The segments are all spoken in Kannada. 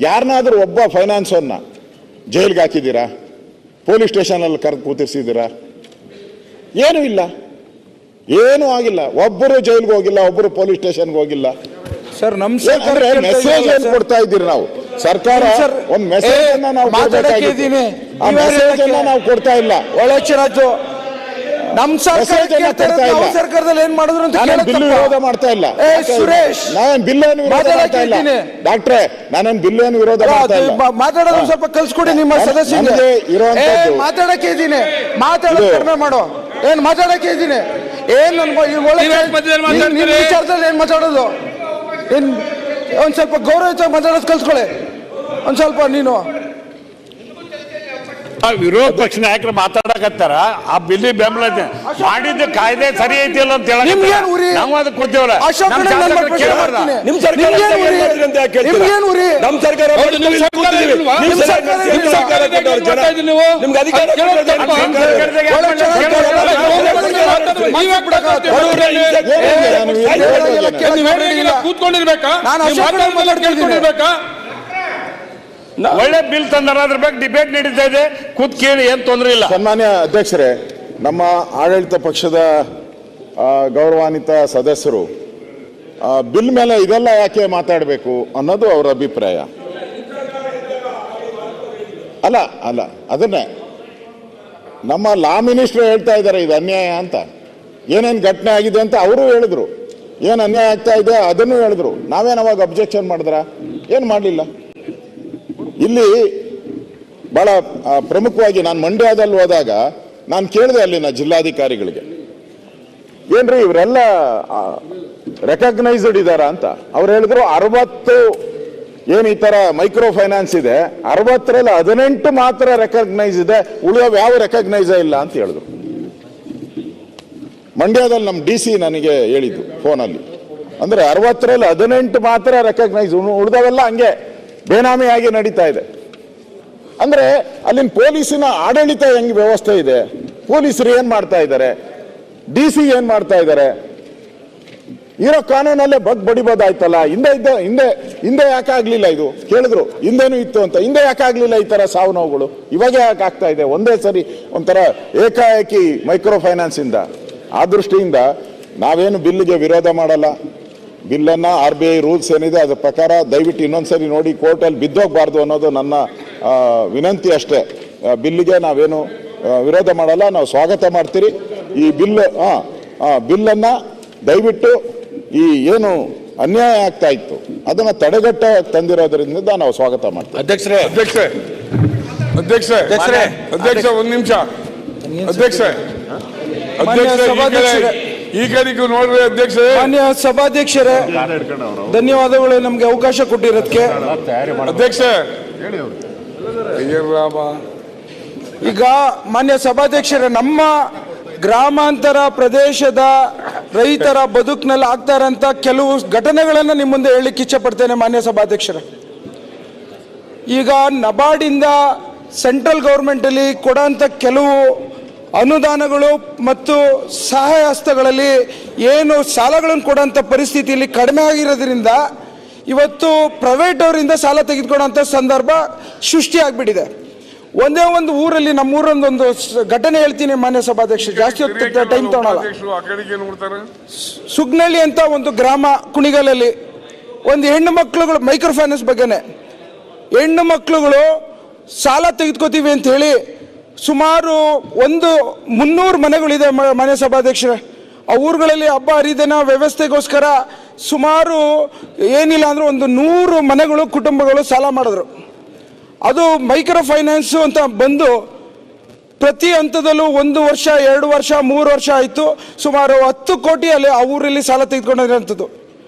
ಯಾರನ್ನಾದ್ರೂ ಒಬ್ಬ ಫೈನಾನ್ಸರ್ನ ಜೈಲ್ಗೆ ಹಾಕಿದ್ದೀರಾ? ಪೊಲೀಸ್ ಸ್ಟೇಷನಲ್ಲಿ ಕರೆದು ಕೂತಿರ್ಸಿದ್ದೀರಾ? ಏನೂ ಇಲ್ಲ, ಏನೂ ಆಗಿಲ್ಲ. ಒಬ್ಬರು ಜೈಲ್ಗೆ ಹೋಗಿಲ್ಲ, ಒಬ್ಬರು ಪೊಲೀಸ್ ಸ್ಟೇಷನ್ಗೆ ಹೋಗಿಲ್ಲ. ಸರ್, ನಮ್ಮ ಮೆಸೇಜ್ ಏನು ಕೊಡ್ತಾ ಇದ್ದೀರಿ? ನಾವು ಸರ್ಕಾರ ಒಂದು ಮೆಸೇಜ್ ಅನ್ನ ನಾವು ಕೊಡ್ತಾ ಇಲ್ಲ. ಒಳಚರಾಜು ನಮ್ಮ ಸರ್ಕಾರದಲ್ಲಿ ಏನ್ ಮಾಡಿದ್ರು ಅಂತ ಬಿಲ್ ವಿರೋಧ ಮಾಡ್ತಾ ಇಲ್ಲ ಸುರೇಶ್. ನಾನೇನು ಬಿಲ್ ಏನು ವಿರೋಧ ಮಾಡ್ತಾ ಇಲ್ಲ ಡಾಕ್ಟ್ರೆ, ನಾನೇನು ಬಿಲ್ ಏನು ವಿರೋಧ ಮಾಡ್ತಾ ಇಲ್ಲ. ಮಾತಾಡೋದು ಸ್ವಲ್ಪ ಕಲ್ಸ್ಕೊಡಿ ನಿಮ್ಮ ಸದಸ್ಯರಿಗೆ. ಮಾತಾಡಕ್ಕೆ ಇದ್ದೀನಿ, ಮಾತಾಡೋದು ಕಡಿಮೆ ಮಾಡೋ. ಏನ್ ಮಾತಾಡಕ್ಕೆ ಇದ್ದೀನಿ? ಏನ್ ವಿಚಾರದಲ್ಲಿ ಏನ್ ಮಾತಾಡೋದು? ಏನ್ ಒಂದ್ ಸ್ವಲ್ಪ ಗೌರವ ಮಾತಾಡೋದು ಕಲ್ಸ್ಕೊಳ್ಳಿ. ಒಂದ್ ಸ್ವಲ್ಪ ನೀನು ವಿರೋಧ ಪಕ್ಷ ನಾಯಕರು ಮಾತಾಡಕತ್ತಾರ. ಆ ಬಿಲ್ಲಿ ಬೆಂಬಲ ಮಾಡಿದ್ದು ಕಾಯ್ದೆ ಸರಿ ಐತಿಲ್ಲ ಅಂತ ಹೇಳಿ ನಾವು ಅದಕ್ಕೆ ಕೊಡ್ತೇವಲ್ಲ. ನಿಮ್ ಸರ್ಕಾರ ಕೂತ್ಕೊಂಡಿರ್ಬೇಕಾ? ಒಳ್ಳೆ ಬಿಲ್ ತಂದಾರ, ಅದ್ರ ಬಗ್ಗೆ ಡಿಬೇಟ್ ನಡೀತಾ ಇದೆ, ಕೂತ್ ಕೇಳಿ, ಏನ್ ತೊಂದರೆ ಇಲ್ಲ. ಸನ್ಮಾನ್ಯ ಅಧ್ಯಕ್ಷರೇ, ನಮ್ಮ ಆಡಳಿತ ಪಕ್ಷದ ಗೌರವಾನ್ವಿತ ಸದಸ್ಯರು ಬಿಲ್ ಮೇಲೆ ಇದೆಲ್ಲ ಯಾಕೆ ಮಾತಾಡಬೇಕು ಅನ್ನೋದು ಅವರ ಅಭಿಪ್ರಾಯ. ಅಲ್ಲ ಅಲ್ಲ ಅದನ್ನೇ ನಮ್ಮ ಲಾ ಮಿನಿಸ್ಟರ್ ಹೇಳ್ತಾ ಇದ್ದಾರೆ, ಇದು ಅನ್ಯಾಯ ಅಂತ. ಏನೇನು ಘಟನೆ ಆಗಿದೆ ಅಂತ ಅವರು ಹೇಳಿದ್ರು, ಏನು ಅನ್ಯಾಯ ಆಗ್ತಾ ಇದೆ ಅದನ್ನು ಹೇಳಿದ್ರು. ನಾವೇನು ಅವಾಗ ಅಬ್ಜೆಕ್ಷನ್ ಮಾಡಿದ್ರ? ಏನು ಮಾಡಲಿಲ್ಲ. ಇಲ್ಲಿ ಬಹಳ ಪ್ರಮುಖವಾಗಿ ನಾನು ಮಂಡ್ಯದಲ್ಲಿ ಹೋದಾಗ ನಾನು ಕೇಳಿದೆ ಅಲ್ಲಿನ ಜಿಲ್ಲಾಧಿಕಾರಿಗಳಿಗೆ, ಏನ್ರಿ ಇವರೆಲ್ಲ ರೆಕಗ್ನೈಸ್ಡ್ ಇದಾರ ಅಂತ. ಅವ್ರು ಹೇಳಿದ್ರು 60 ಏನು ಈ ತರ ಮೈಕ್ರೋ ಫೈನಾನ್ಸ್ ಇದೆ, 60ರಲ್ಲಿ 18 ಮಾತ್ರ ರೆಕಗ್ನೈಸ್ ಇದೆ, ಉಳಿಯೋ ಯಾವ ರೆಕಗ್ನೈಸ್ ಇಲ್ಲ ಅಂತ ಹೇಳಿದ್ರು. ಮಂಡ್ಯದಲ್ಲಿ ನಮ್ಮ DC ನನಗೆ ಹೇಳಿದ್ದು ಫೋನಲ್ಲಿ. ಅಂದ್ರೆ 60ರಲ್ಲಿ 18 ಮಾತ್ರ ರೆಕಗ್ನೈಸ್, ಉಳಿದವೆಲ್ಲ ಹಂಗೆ ಬೇನಾಮಿಯಾಗಿ ನಡೀತಾ ಇದೆ. ಅಂದ್ರೆ ಅಲ್ಲಿನ ಪೊಲೀಸಿನ ಆಡಳಿತ ಹೆಂಗ್ ವ್ಯವಸ್ಥೆ ಇದೆ, ಪೊಲೀಸರು ಏನ್ ಮಾಡ್ತಾ ಇದ್ದಾರೆ, DC ಏನ್ ಮಾಡ್ತಾ ಇದ್ದಾರೆ, ಇರೋ ಕಾನೂನಲ್ಲೇ ಬಡಿಬೋದಾಯ್ತಲ್ಲ. ಹಿಂದೆ ಯಾಕೆ ಆಗ್ಲಿಲ್ಲ? ಇದು ಕೇಳಿದ್ರು, ಹಿಂದೆನೂ ಇತ್ತು ಅಂತ. ಹಿಂದೆ ಯಾಕೆ ಆಗ್ಲಿಲ್ಲ ಈ ತರ ಸಾವು ನೋವುಗಳು? ಇವಾಗ ಯಾಕೆ ಆಗ್ತಾ ಇದೆ ಒಂದೇ ಸರಿ ಒಂಥರ ಏಕಾಏಕಿ ಮೈಕ್ರೋ ಫೈನಾನ್ಸ್ ಇಂದ? ಆ ದೃಷ್ಟಿಯಿಂದ ನಾವೇನು ಬಿಲ್ಗೆ ವಿರೋಧ ಮಾಡಲ್ಲ. ಬಿಲ್ಲನ್ನು RBI ರೂಲ್ಸ್ ಏನಿದೆ ಅದ್ರ ಪ್ರಕಾರ ದಯವಿಟ್ಟು ಇನ್ನೊಂದ್ಸರಿ ನೋಡಿ, ಕೋರ್ಟಲ್ಲಿ ಬಿದ್ದೋಗ್ಬಾರ್ದು ಅನ್ನೋದು ನನ್ನ ವಿನಂತಿ ಅಷ್ಟೇ. ಬಿಲ್ಲಿಗೆ ನಾವೇನು ವಿರೋಧ ಮಾಡಲ್ಲ, ನಾವು ಸ್ವಾಗತ ಮಾಡ್ತೀರಿ. ಈ ಬಿಲ್ಲನ್ನು ದಯವಿಟ್ಟು ಈ ಏನು ಅನ್ಯಾಯ ಆಗ್ತಾ ಇತ್ತು ಅದನ್ನು ತಡೆಗಟ್ಟ ತಂದಿರೋದ್ರಿಂದ ನಾವು ಸ್ವಾಗತ ಮಾಡ್ತೀವಿ. ಅಧ್ಯಕ್ಷ ಒಂದು ನಿಮಿಷ. ಅಧ್ಯಕ್ಷ ಈ ಕಡೆಗೂ ನೋಡ್ರಿ ಅಧ್ಯಕ್ಷ. ಮಾನ್ಯ ಸಭಾಧ್ಯಕ್ಷರೇ, ಧನ್ಯವಾದಗಳು ನಮ್ಗೆ ಅವಕಾಶ ಕೊಟ್ಟಿರೋದಕ್ಕೆ. ಅಧ್ಯಕ್ಷ ಈಗ ಮಾನ್ಯ ಸಭಾಧ್ಯಕ್ಷರೇ, ನಮ್ಮ ಗ್ರಾಮಾಂತರ ಪ್ರದೇಶದ ರೈತರ ಬದುಕಿನಲ್ಲಿ ಆಗ್ತಾ ಇರೋಂಥ ಕೆಲವು ಘಟನೆಗಳನ್ನು ನಿಮ್ಮ ಮುಂದೆ ಹೇಳಲಿಕ್ಕೆ ಇಚ್ಛೆ ಪಡ್ತೇನೆ ಮಾನ್ಯ ಸಭಾಧ್ಯಕ್ಷರೇ. ಈಗ ನಬಾರ್ಡಿಂದ ಸೆಂಟ್ರಲ್ ಗೌರ್ಮೆಂಟಲ್ಲಿ ಕೊಡೋಂಥ ಕೆಲವು ಅನುದಾನಗಳು ಮತ್ತು ಸಹಾಯ ಹಸ್ತಗಳಲ್ಲಿ ಏನು ಸಾಲಗಳನ್ನು ಕೊಡೋಂಥ ಪರಿಸ್ಥಿತಿಯಲ್ಲಿ ಕಡಿಮೆ ಆಗಿರೋದ್ರಿಂದ ಇವತ್ತು ಪ್ರೈವೇಟ್ ಅವರಿಂದ ಸಾಲ ತೆಗೆದುಕೊಳ್ಳೋಂಥ ಸಂದರ್ಭ ಸೃಷ್ಟಿಯಾಗಿಬಿಟ್ಟಿದೆ. ಒಂದೇ ಒಂದು ಊರಲ್ಲಿ, ನಮ್ಮೂರೊಂದೊಂದು ಘಟನೆ ಹೇಳ್ತೀನಿ ಮಾನ್ಯ ಸಭಾಧ್ಯಕ್ಷ, ಜಾಸ್ತಿ ಹೊತ್ತು ಟೈಮ್ ತಗೊಳಲ್ಲ. ಸುಗ್ನಳ್ಳಿ ಅಂತ ಒಂದು ಗ್ರಾಮ ಕುಣಿಗಲಲ್ಲಿ ಒಂದು ಹೆಣ್ಣು ಮಕ್ಕಳುಗಳು, ಮೈಕ್ರೋ ಫೈನಾನ್ಸ್ ಬಗ್ಗೆನೆ, ಹೆಣ್ಣು ಮಕ್ಕಳುಗಳು ಸಾಲ ತೆಗೆದುಕೋತೀವಿ ಅಂತ ಹೇಳಿ ಸುಮಾರು 300 ಮನೆಗಳಿದೆ ಮಾನ್ಯ ಸಭಾಧ್ಯಕ್ಷರೇ. ಆ ಊರುಗಳಲ್ಲಿ ಹಬ್ಬ ಹರಿದಿನ ವ್ಯವಸ್ಥೆಗೋಸ್ಕರ ಸುಮಾರು ಏನಿಲ್ಲ ಅಂದರೆ 100 ಮನೆಗಳು, ಕುಟುಂಬಗಳು ಸಾಲ ಮಾಡಿದ್ರು. ಅದು ಮೈಕ್ರೋ ಫೈನಾನ್ಸು ಅಂತ ಬಂದು ಪ್ರತಿ ಹಂತದಲ್ಲೂ 1 ವರ್ಷ, 2 ವರ್ಷ, 3 ವರ್ಷ ಆಯಿತು. ಸುಮಾರು 10 ಕೋಟಿಯಲ್ಲಿ ಆ ಊರಲ್ಲಿ ಸಾಲ ತೆಗೆದುಕೊಂಡಿರೋಂಥದ್ದು.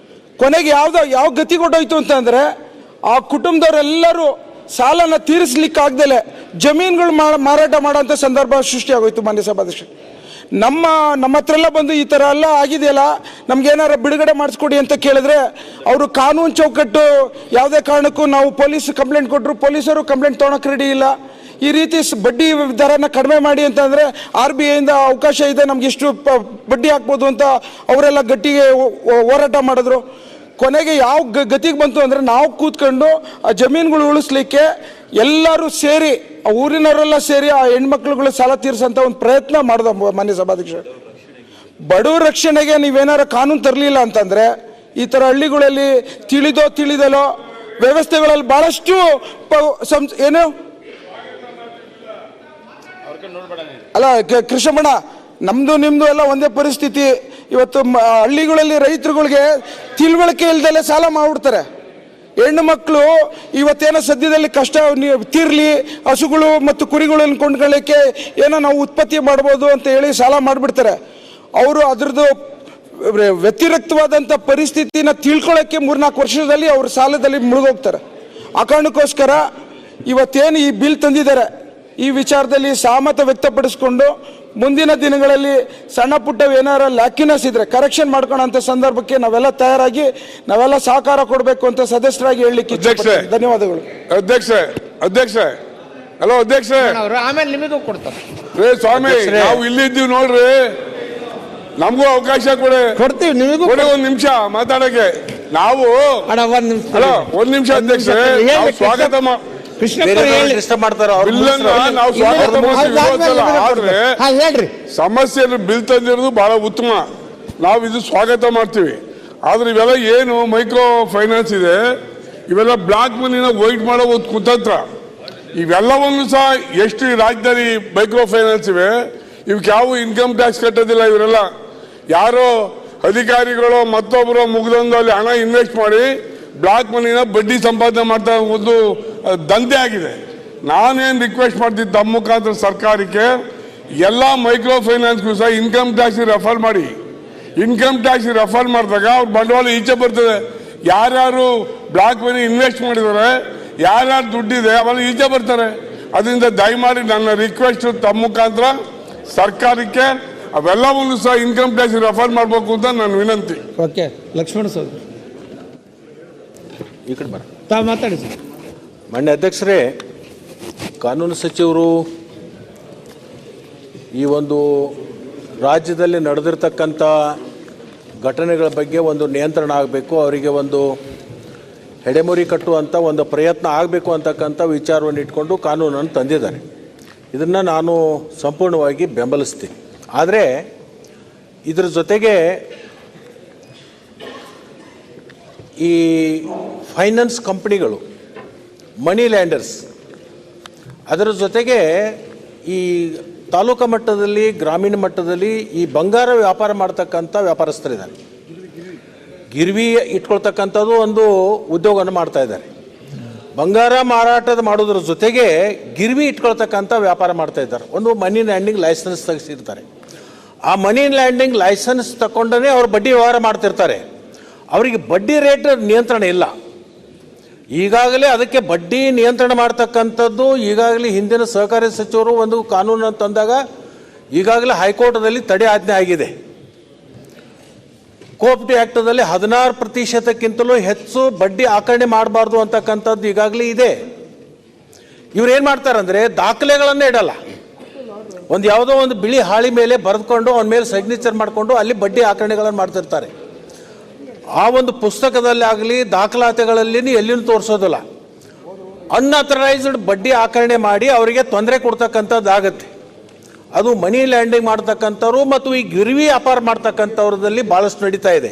ಕೊನೆಗೆ ಯಾವ ಗತಿ ಕೊಟ್ಟೋಯ್ತು ಅಂತಂದರೆ, ಆ ಕುಟುಂಬದವರೆಲ್ಲರೂ ಸಾಲನ ತೀರಿಸ್ಲಿಕ್ಕಾಗ್ದಲೆ ಜಮೀನುಗಳು ಮಾರಾಟ ಮಾಡೋಂಥ ಸಂದರ್ಭ ಸೃಷ್ಟಿಯಾಗೋಯ್ತು ಮಾನ್ಯ ಸಭಾಧ್ಯಕ್ಷ. ನಮ್ಮ ಹತ್ರ ಎಲ್ಲ ಬಂದು ಈ ಥರ ಎಲ್ಲ ಆಗಿದೆಯಲ್ಲ, ನಮ್ಗೇನಾರ ಬಿಡುಗಡೆ ಮಾಡಿಸ್ಕೊಡಿ ಅಂತ ಕೇಳಿದ್ರೆ ಅವರು ಕಾನೂನು ಚೌಕಟ್ಟು ಯಾವುದೇ ಕಾರಣಕ್ಕೂ ನಾವು ಪೊಲೀಸ್ ಕಂಪ್ಲೇಂಟ್ ಕೊಟ್ಟರು, ಪೊಲೀಸರು ಕಂಪ್ಲೇಂಟ್ ತೊಗೊಳಕ್ಕೆ ರೆಡಿ ಇಲ್ಲ. ಈ ರೀತಿ ಬಡ್ಡಿ ದರನ ಕಡಿಮೆ ಮಾಡಿ ಅಂತಂದರೆ RBIಯಿಂದ ಅವಕಾಶ ಇದೆ, ನಮ್ಗೆ ಎಷ್ಟು ಬಡ್ಡಿ ಹಾಕ್ಬೋದು ಅಂತ ಅವರೆಲ್ಲ ಗಟ್ಟಿಗೆ ಹೋರಾಟ ಮಾಡಿದ್ರು. ಕೊನೆಗೆ ಯಾವ ಗತಿಗೆ ಬಂತು ಅಂದರೆ ನಾವು ಕೂತ್ಕೊಂಡು ಆ ಜಮೀನುಗಳು ಉಳಿಸ್ಲಿಕ್ಕೆ ಎಲ್ಲರೂ ಸೇರಿ ಆ ಊರಿನವರೆಲ್ಲ ಸೇರಿ ಆ ಹೆಣ್ಮಕ್ಳುಗಳ ಸಾಲ ತೀರಿಸೋಂಥ ಒಂದು ಪ್ರಯತ್ನ ಮಾಡ್ದ ಮಾನ್ಯ ಸಭಾಧ್ಯಕ್ಷ. ಬಡವರ ರಕ್ಷಣೆಗೆ ನೀವೇನಾರ ಕಾನೂನು ತರಲಿಲ್ಲ ಅಂತಂದರೆ ಈ ಥರ ಹಳ್ಳಿಗಳಲ್ಲಿ ತಿಳಿದಲೋ ವ್ಯವಸ್ಥೆಗಳಲ್ಲಿ ಭಾಳಷ್ಟು ಏನು ಅಲ್ಲ ಕೃಷ್ಣಮಣ್ಣ, ನಮ್ಮದು ನಿಮ್ಮದು ಎಲ್ಲ ಒಂದೇ ಪರಿಸ್ಥಿತಿ. ಇವತ್ತು ಹಳ್ಳಿಗಳಲ್ಲಿ ರೈತರುಗಳಿಗೆ ತಿಳುವಳಿಕೆ ಇಲ್ದಲೆ ಸಾಲ ಮಾಡಿಬಿಡ್ತಾರೆ. ಹೆಣ್ಣು ಮಕ್ಕಳು ಇವತ್ತೇನೋ ಸದ್ಯದಲ್ಲಿ ಕಷ್ಟ ತೀರ್ಲಿ, ಹಸುಗಳು ಮತ್ತು ಕುರಿಗಳನ್ನು ಕೊಂಡ್ಕೊಳ್ಳಿಕ್ಕೆ ಏನೋ ನಾವು ಉತ್ಪತ್ತಿ ಮಾಡ್ಬೋದು ಅಂತ ಹೇಳಿ ಸಾಲ ಮಾಡಿಬಿಡ್ತಾರೆ. ಅವರು ಅದ್ರದ್ದು ವ್ಯತಿರಿಕ್ತವಾದಂಥ ಪರಿಸ್ಥಿತಿನ ತಿಳ್ಕೊಳ್ಳೋಕ್ಕೆ 3-4 ವರ್ಷದಲ್ಲಿ ಅವ್ರ ಸಾಲದಲ್ಲಿ ಮುಳುಗೋಗ್ತಾರೆ. ಆ ಕಾರಣಕ್ಕೋಸ್ಕರ ಇವತ್ತೇನು ಈ ಬಿಲ್ ತಂದಿದ್ದಾರೆ, ಈ ವಿಚಾರದಲ್ಲಿ ಸಹಮತ ವ್ಯಕ್ತಪಡಿಸ್ಕೊಂಡು ಮುಂದಿನ ದಿನಗಳಲ್ಲಿ ಸಣ್ಣ ಪುಟ್ಟ ಏನಾರ ಲ್ಯಾಕ್ಯುನಸ್ ಇದ್ರೆ ಕರೆಕ್ಷನ್ ಮಾಡ್ಕೊಳ್ಳೋಂಥ ಸಂದರ್ಭಕ್ಕೆ ನಾವೆಲ್ಲ ತಯಾರಾಗಿ ನಾವೆಲ್ಲ ಸಹಕಾರ ಕೊಡಬೇಕು ಅಂತ ಸದಸ್ಯರಾಗಿ ಹೇಳಲಿಕ್ಕೆ ಧನ್ಯವಾದಗಳು. ಅಧ್ಯಕ್ಷ ಹಲೋ ಅಧ್ಯಕ್ಷ, ಆಮೇಲೆ ನಿಮಗೂ ಕೊಡ್ತಾರೆ. ರೇ ಸ್ವಾಮಿ, ನಾವು ಇಲ್ಲಿದ್ದೀವಿ ನೋಡ್ರಿ, ನಮಗೂ ಅವಕಾಶ ಕೊಡ್ತೀವಿ, ನಿಮಗೂ ಒಂದ್ ನಿಮಿಷ ಮಾತಾಡಕ್ಕೆ. ನಾವು ಒಂದ್ ನಿಮಿಷ ಅಧ್ಯಕ್ಷ, ಸ್ವಾಗತ ಹೇಳ್ರಿ. ಸಮಸ್ಯೆ ಬಿಲ್ ತಂದಿರೋದು ಬಹಳ ಉತ್ತಮ, ನಾವು ಇದು ಸ್ವಾಗತ ಮಾಡ್ತೀವಿ. ಆದ್ರೆ ಇವೆಲ್ಲ ಏನು ಮೈಕ್ರೋ ಫೈನಾನ್ಸ್ ಇದೆ, ಇವೆಲ್ಲ ಬ್ಲಾಕ್ ಮನಿನ ವೈಟ್ ಮಾಡೋ ಒಂದು ಕುತಂತ್ರ. ಇವೆಲ್ಲವನ್ನು ಸಹ ಎಷ್ಟು ರಾಜ್ಯದಲ್ಲಿ ಮೈಕ್ರೋ ಫೈನಾನ್ಸ್ ಇವೆ, ಇವಕ್ಕೆ ಯಾವ ಇನ್ಕಮ್ ಟ್ಯಾಕ್ಸ್ ಕಟ್ಟೋದಿಲ್ಲ. ಇವರೆಲ್ಲ ಯಾರೋ ಅಧಿಕಾರಿಗಳು ಮತ್ತೊಬ್ಬರು ಮುಗ್ದೊಂದು ಅಲ್ಲಿ ಹಣ ಇನ್ವೆಸ್ಟ್ ಮಾಡಿ ಬ್ಲಾಕ್ ಮನಿನ ಬಡ್ಡಿ ಸಂಪಾದನೆ ಮಾಡ್ತಾ ಒಂದು ದಂಧೆ ಆಗಿದೆ. ನಾನೇನು ರಿಕ್ವೆಸ್ಟ್ ಮಾಡ್ತಿದ್ದೆ ತಮ್ಮ ಮುಖಾಂತರ ಸರ್ಕಾರಕ್ಕೆ, ಎಲ್ಲ ಮೈಕ್ರೋ ಫೈನಾನ್ಸ್ಗೂ ಸಹ ಇನ್ಕಮ್ ಟ್ಯಾಕ್ಸ್ ರೆಫರ್ ಮಾಡಿ. ಇನ್ಕಮ್ ಟ್ಯಾಕ್ಸ್ ರೆಫರ್ ಮಾಡಿದಾಗ ಅವ್ರ ಬಂಡವಾಳ ಈಚೆ ಬರ್ತದೆ. ಯಾರ್ಯಾರು ಬ್ಲಾಕ್ ಮನಿ ಇನ್ವೆಸ್ಟ್ ಮಾಡಿದ್ದಾರೆ, ಯಾರ್ಯಾರು ದುಡ್ಡಿದೆ ಅವೆಲ್ಲ ಈಚೆ ಬರ್ತಾರೆ. ಅದರಿಂದ ದಯಮಾಡಿ ನನ್ನ ರಿಕ್ವೆಸ್ಟ್ ತಮ್ಮ ಮುಖಾಂತರ ಸರ್ಕಾರಕ್ಕೆ ಅವೆಲ್ಲವನ್ನು ಸಹ ಇನ್ಕಮ್ ಟ್ಯಾಕ್ಸ್ ರೆಫರ್ ಮಾಡಬೇಕು ಅಂತ ನನ್ನ ವಿನಂತಿ. ಓಕೆ, ಲಕ್ಷ್ಮಣ ಸರ್ ಈ ಕಡೆ ಬರ ತಾವು ಮಾತಾಡಿ ಸರ್. ಮಾನ್ಯ ಅಧ್ಯಕ್ಷರೇ, ಕಾನೂನು ಸಚಿವರು ಈ ಒಂದು ರಾಜ್ಯದಲ್ಲಿ ನಡೆದಿರ್ತಕ್ಕಂಥ ಘಟನೆಗಳ ಬಗ್ಗೆ ಒಂದು ನಿಯಂತ್ರಣ ಆಗಬೇಕು, ಅವರಿಗೆ ಒಂದು ಹೆಡೆಮುರಿ ಕಟ್ಟುವಂಥ ಒಂದು ಪ್ರಯತ್ನ ಆಗಬೇಕು ಅಂತಕ್ಕಂಥ ವಿಚಾರವನ್ನು ಇಟ್ಕೊಂಡು ಕಾನೂನನ್ನು ತಂದಿದ್ದಾರೆ. ಇದನ್ನು ನಾನು ಸಂಪೂರ್ಣವಾಗಿ ಬೆಂಬಲಿಸ್ತೀನಿ. ಆದರೆ ಇದರ ಜೊತೆಗೆ ಈ ಫೈನಾನ್ಸ್ ಕಂಪ್ನಿಗಳು, ಮನಿ ಲ್ಯಾಂಡರ್ಸ್, ಅದರ ಜೊತೆಗೆ ಈ ತಾಲೂಕು ಮಟ್ಟದಲ್ಲಿ ಗ್ರಾಮೀಣ ಮಟ್ಟದಲ್ಲಿ ಈ ಬಂಗಾರ ವ್ಯಾಪಾರ ಮಾಡ್ತಕ್ಕಂಥ ವ್ಯಾಪಾರಸ್ಥರಿದ್ದಾರೆ. ಗಿರ್ವಿ ಇಟ್ಕೊಳ್ತಕ್ಕಂಥದ್ದು ಒಂದು ಉದ್ಯೋಗವನ್ನು ಮಾಡ್ತಾ ಇದ್ದಾರೆ. ಬಂಗಾರ ಮಾರಾಟದ ಮಾಡೋದ್ರ ಜೊತೆಗೆ ಗಿರ್ವಿ ಇಟ್ಕೊಳ್ತಕ್ಕಂಥ ವ್ಯಾಪಾರ ಮಾಡ್ತಾ ಇದ್ದಾರೆ. ಒಂದು ಮನಿ ಲ್ಯಾಂಡಿಂಗ್ ಲೈಸೆನ್ಸ್ ತೆಗೆಸಿರ್ತಾರೆ. ಆ ಮನಿ ಲ್ಯಾಂಡಿಂಗ್ ಲೈಸೆನ್ಸ್ ತಗೊಂಡೇ ಅವ್ರು ಬಡ್ಡಿ ವ್ಯವಹಾರ ಮಾಡ್ತಿರ್ತಾರೆ. ಅವರಿಗೆ ಬಡ್ಡಿ ರೇಟ್ ನಿಯಂತ್ರಣ ಇಲ್ಲ. ಈಗಾಗಲೇ ಅದಕ್ಕೆ ಬಡ್ಡಿ ನಿಯಂತ್ರಣ ಮಾಡ್ತಕ್ಕಂಥದ್ದು ಈಗಾಗಲೇ ಹಿಂದಿನ ಸಹಕಾರಿ ಸಚಿವರು ಒಂದು ಕಾನೂನನ್ನು ತಂದಾಗ ಈಗಾಗಲೇ ಹೈಕೋರ್ಟ್ದಲ್ಲಿ ತಡೆ ಆಜ್ಞೆ ಆಗಿದೆ. ಕೋಆಪ್ಟಿ ಆ್ಯಕ್ಟದಲ್ಲಿ 16%ಕ್ಕಿಂತಲೂ ಹೆಚ್ಚು ಬಡ್ಡಿ ಆಕರಣೆ ಮಾಡಬಾರ್ದು ಅಂತಕ್ಕಂಥದ್ದು ಈಗಾಗಲೇ ಇದೆ. ಇವ್ರು ಏನು ಮಾಡ್ತಾರಂದರೆ ದಾಖಲೆಗಳನ್ನೇ ಇಡಲ್ಲ. ಒಂದು ಯಾವುದೋ ಒಂದು ಬಿಳಿ ಹಾಳಿ ಮೇಲೆ ಬರೆದುಕೊಂಡು ಅವನ ಮೇಲೆ ಸಿಗ್ನೇಚರ್ ಮಾಡಿಕೊಂಡು ಅಲ್ಲಿ ಬಡ್ಡಿ ಆಕರಣೆಗಳನ್ನು ಮಾಡ್ತಿರ್ತಾರೆ. ಆ ಒಂದು ಪುಸ್ತಕದಲ್ಲಿ ಆಗಲಿ ದಾಖಲಾತಿಗಳಲ್ಲಿ ಎಲ್ಲಿನೂ ತೋರಿಸೋದಿಲ್ಲ. ಅನ್ಅಥರೈಸ್ಡ್ ಬಡ್ಡಿ ಆಕರಣೆ ಮಾಡಿ ಅವರಿಗೆ ತೊಂದರೆ ಕೊಡ್ತಕ್ಕಂಥದ್ದಾಗತ್ತೆ. ಅದು ಮನಿ ಲ್ಯಾಂಡಿಂಗ್ ಮಾಡ್ತಕ್ಕಂಥವ್ರು ಮತ್ತು ಈ ಗಿರ್ವಿ ವ್ಯಾಪಾರ ಮಾಡ್ತಕ್ಕಂಥವ್ರದಲ್ಲಿ ಭಾಳಷ್ಟು ನಡೀತಾ ಇದೆ.